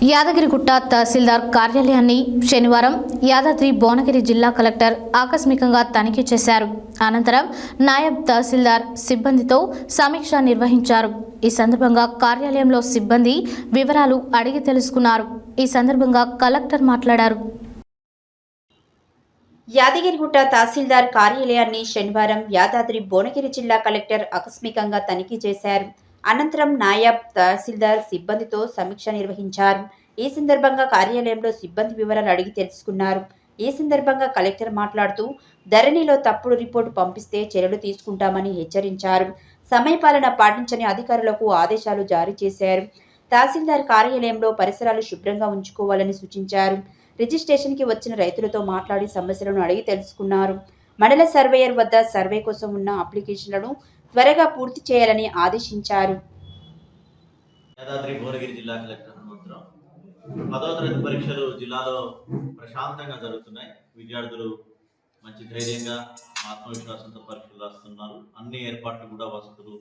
యాదగిరిగుట్ట తహసీల్దార్ కార్యాలయాన్ని శనివారం యాదాద్రి భువనగిరి జిల్లా కలెక్టర్ ఆకస్మికంగా తనిఖీ చేశారు. అనంతరం నాయబ్ తహసీల్దార్ సిబ్బందితో సమీక్ష నిర్వహించారు. ఈ సందర్భంగా కార్యాలయంలో సిబ్బంది వివరాలు అడిగి తెలుసుకున్నారు. ఈ సందర్భంగా కలెక్టర్ మాట్లాడారు. యాదగిరిగుట్ట తహసీల్దార్ కార్యాలయాన్ని శనివారం యాదాద్రి భువనగిరి జిల్లా కలెక్టర్ ఆకస్మికంగా తనిఖీ చేశారు. అనంతరం నాయబ్ తహసీల్దార్ సిబ్బందితో సమీక్ష నిర్వహించారు. ఈ సందర్భంగా కార్యాలయంలో సిబ్బంది వివరాలు అడిగి తెలుసుకున్నారు. ఈ సందర్భంగా కలెక్టర్ మాట్లాడుతూ ధరణిలో తప్పుడు రిపోర్టు పంపిస్తే చర్యలు తీసుకుంటామని హెచ్చరించారు. సమయపాలన పాటించని అధికారులకు ఆదేశాలు జారీ చేశారు. తహసీల్దార్ కార్యాలయంలో పరిసరాలు శుభ్రంగా ఉంచుకోవాలని సూచించారు. రిజిస్ట్రేషన్కి వచ్చిన రైతులతో మాట్లాడి సమస్యలను అడిగి తెలుసుకున్నారు. మండల సర్వేయర్ వద్ద సర్వే కోసం ఉన్న అప్లికేషన్లను త్వరగా పూర్తి చేయాలని ఆదేశించారు. యాదాద్రి భువనగిరి జిల్లా కలెక్టర్ హనుమంతరావు. 10వ తరగతి పరీక్షలు జిల్లాలో ప్రశాంతంగా జరుగుతున్నాయి. విద్యార్థులు మంచి ధైర్యంగా ఆత్మవిశ్వాసంతో పరీక్షలు రాస్తున్నారు. అన్ని ఏర్పాట్లు కూడా వసతులు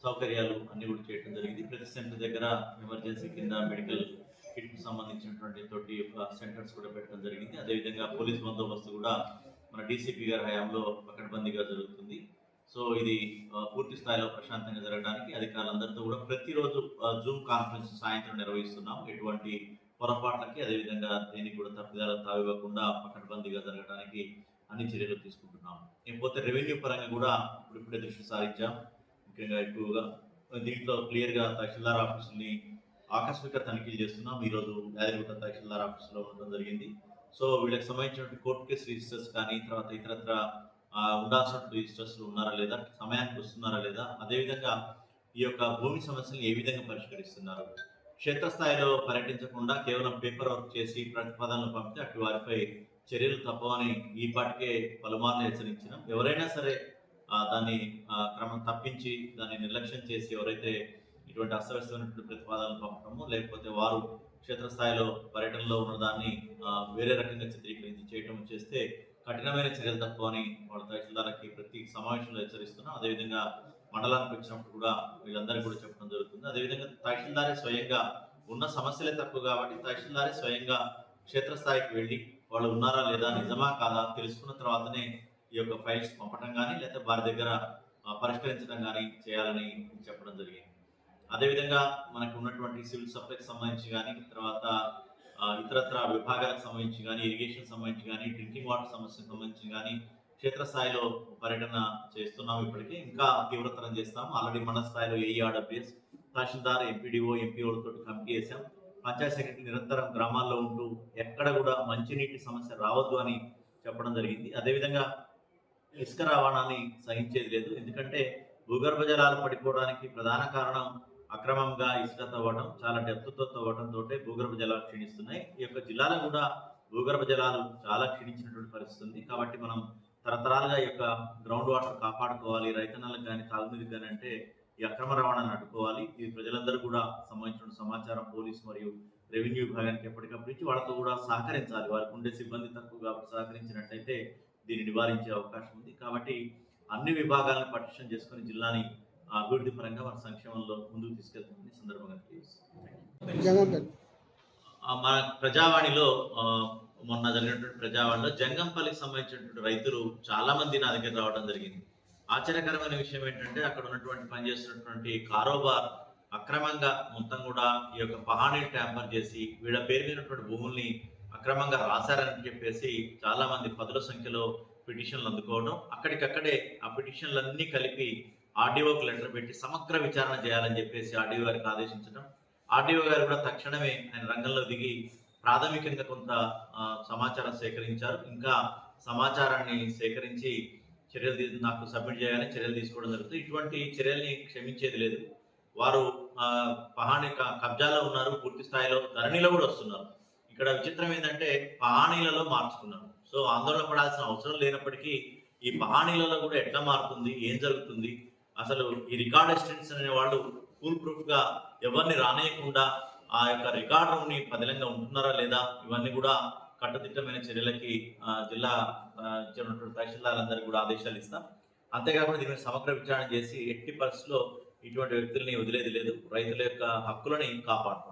సౌకర్యాలు అన్ని కూడా చేయడం జరిగింది. ప్రతి సెంటర్ దగ్గర ఎమర్జెన్సీ కింద మెడికల్ కిట్కు సంబంధించినటువంటి తోటి సెంటర్స్ కూడా పెట్టడం జరిగింది. అదేవిధంగా పోలీస్ బందోబస్తు కూడా మన డీసీపీ గారి హయాంలో పకడ్బందీగా జరుగుతుంది. సో ఇది పూర్తి స్థాయిలో ప్రశాంతంగా జరగడానికి అధికారులందరితో కూడా ప్రతిరోజు జూమ్ కాన్ఫరెన్స్ సాయంత్రం నిర్వహిస్తున్నాం. ఎటువంటి పొరపాట్లకి అదేవిధంగా దేనికి కూడా తప్పిదాలకు తావివ్వకుండా పకడ్బందీగా జరగడానికి అన్ని చర్యలు తీసుకుంటున్నాం. లేకపోతే రెవెన్యూ పరంగా కూడా ఇప్పుడే దృష్టి సారించాం. ముఖ్యంగా ఎక్కువగా దీంట్లో క్లియర్గా తహసీల్దార్ ఆఫీసుని ఆకస్మిక తనిఖీలు చేస్తున్నాం. ఈరోజు యాదగిరిగుట్ట తహసీల్దార్ ఆఫీసులో ఉండడం జరిగింది. సో వీళ్ళకి సంబంధించినటువంటి కోర్టు కేసు రిజిస్టర్స్ కానీ తర్వాత ఇతరత్ర ఉండాల్సిన రిజిస్టర్స్ ఉన్నారా లేదా, సమయానికి వస్తున్నారా లేదా, అదేవిధంగా ఈ యొక్క భూమి సమస్యలను ఏ విధంగా పరిష్కరిస్తున్నారు, క్షేత్రస్థాయిలో పర్యటించకుండా కేవలం పేపర్ వర్క్ చేసి ప్రతిపాదనలు పంపితే అటు వారిపై చర్యలు తప్పవని ఈ పాటికే పలుమార్లు హెచ్చరించినాం. ఎవరైనా సరే దాన్ని క్రమం తప్పించి దాన్ని నిర్లక్ష్యం చేసి ఎవరైతే ఇటువంటి అస్తవ్యస్తమైనటువంటి ప్రతిపాదనలు పంపడము లేకపోతే వారు క్షేత్రస్థాయిలో పర్యటనలో ఉన్న దాన్ని వేరే రకంగా చిత్రీకరించి చేయటం చేస్తే కఠినమైన చర్యలు తప్పని వాళ్ళ తహసీల్దార్కి ప్రతి సమావేశంలో హెచ్చరిస్తున్నాం. అదేవిధంగా మండలానికి వచ్చినప్పుడు కూడా వీళ్ళందరికీ కూడా చెప్పడం జరుగుతుంది. అదేవిధంగా తహసీల్దారే స్వయంగా ఉన్న సమస్యలే తక్కువ కాబట్టి తహసీల్దారే స్వయంగా క్షేత్రస్థాయికి వెళ్ళి వాళ్ళు ఉన్నారా లేదా, నిజమా కాదా తెలుసుకున్న తర్వాతనే ఈ యొక్క ఫైల్స్ పంపడం కానీ లేకపోతే వారి దగ్గర పరిష్కరించడం కానీ చేయాలని చెప్పడం జరిగింది. అదేవిధంగా మనకు ఉన్నటువంటి సివిల్ సప్లైకి సంబంధించి కానీ తర్వాత ఇతరత్ర విభాగాలకు సంబంధించి కానీ ఇరిగేషన్ సంబంధించి కానీ డ్రింకింగ్ వాటర్ సమస్యకు సంబంధించి కానీ క్షేత్రస్థాయిలో పర్యటన చేస్తున్నాం. ఇప్పటికే ఇంకా తీవ్రతరం చేస్తాం. ఆల్రెడీ మండల స్థాయిలో ఏఈఆర్డబ్ల్యూఎస్ తహసీల్దార్ ఎంపీడీఓ ఎంపీఓలతో కమిటీ చేశాం. పంచాయత్ సెక్రటరీ నిరంతరం గ్రామాల్లో ఉంటూ ఎక్కడ కూడా మంచినీటి సమస్య రావద్దు అని చెప్పడం జరిగింది. అదేవిధంగా ఇసుక రవాణాని సహించేది లేదు. ఎందుకంటే భూగర్భ జలాలు పడిపోవడానికి ప్రధాన కారణం అక్రమంగా ఇసుక తవ్వడం, చాలా డెప్త్తో తవ్వడంతో భూగర్భ జలాలు క్షీణిస్తున్నాయి. ఈ యొక్క జిల్లాలో కూడా భూగర్భ జలాలు చాలా క్షీణించినటువంటి పరిస్థితి ఉంది. కాబట్టి మనం తరతరాలుగా ఈ యొక్క గ్రౌండ్ వాటర్ కాపాడుకోవాలి. రైతన్నలకు కానీ తాగునీరు కానీ అంటే ఈ అక్రమ రవాణాను అడ్డుకోవాలి. ఇది ప్రజలందరూ కూడా సంబంధించిన సమాచారం పోలీసు మరియు రెవెన్యూ విభాగానికి ఎప్పటికప్పుడు ఇచ్చి వాళ్ళతో కూడా సహకరించాలి. వారికి ఉండే సిబ్బంది తక్కువ కాబట్టి సహకరించినట్టయితే దీన్ని నివారించే అవకాశం ఉంది. కాబట్టి అన్ని విభాగాలను పటిష్టం చేసుకుని జిల్లాని అభివృద్ధి పరంగా మన సంక్షేమంలో ముందుకు తీసుకెళ్తామని సందర్భంగా తెలియజేస్తాం. మన ప్రజావాణిలో మొన్న జరిగినటువంటి ప్రజావాణిలో జంగంపల్లికి సంబంధించినటువంటి రైతులు చాలా మంది నా దగ్గర రావడం జరిగింది. ఆశ్చర్యకరమైన విషయం ఏంటంటే అక్కడ ఉన్నటువంటి పనిచేస్తున్నటువంటి కారోబార్ అక్రమంగా మొత్తం కూడా ఈ యొక్క పహానీ ట్యాంపర్ చేసి వీళ్ళ పేరు మీదటువంటి భూముల్ని అక్రమంగా రాశారని చెప్పేసి చాలా మంది పదుల సంఖ్యలో పిటిషన్లు అందుకోవడం, అక్కడికక్కడే ఆ పిటిషన్లన్నీ కలిపి ఆర్డీఓకి లెటర్ పెట్టి సమగ్ర విచారణ చేయాలని చెప్పేసి ఆర్డీఓ గారికి ఆదేశించడం. ఆర్డీఓ గారు కూడా తక్షణమే ఆయన రంగంలో దిగి ప్రాథమికంగా కొంత సమాచారం సేకరించారు. ఇంకా సమాచారాన్ని సేకరించి చర్యలు నాకు సబ్మిట్ చేయాలని చర్యలు తీసుకోవడం జరుగుతుంది. ఇటువంటి చర్యల్ని క్షమించేది లేదు. వారు పహాణి కబ్జాలో ఉన్నారు, పూర్తి స్థాయిలో ధరణిలో కూడా వస్తున్నారు. ఇక్కడ విచిత్రం ఏంటంటే పహాణీలలో మార్చుకున్నారు. సో ఆందోళన పడాల్సిన అవసరం లేనప్పటికీ ఈ పహాణీలలో కూడా ఎట్లా మారుతుంది, ఏం జరుగుతుంది, అసలు ఈ రికార్డ్ అసిస్టెంట్స్ అనే వాళ్ళు ఫుల్ ప్రూఫ్గా ఎవరిని రానేయకుండా ఆ యొక్క రికార్డ్ రూమ్ని పదిలంగా ఉంటున్నారా లేదా, ఇవన్నీ కూడా కట్టుదిట్టమైన చర్యలకి జిల్లా ఇచ్చినటువంటి తహసీల్దార్లందరికీ కూడా ఆదేశాలు ఇస్తాం. అంతేకాకుండా దీనిని సమగ్ర విచారణ చేసి ఎట్టి పరిస్థితుల్లో ఇటువంటి వ్యక్తుల్ని వదిలేది లేదు. రైతుల యొక్క హక్కులని కాపాడుతాం.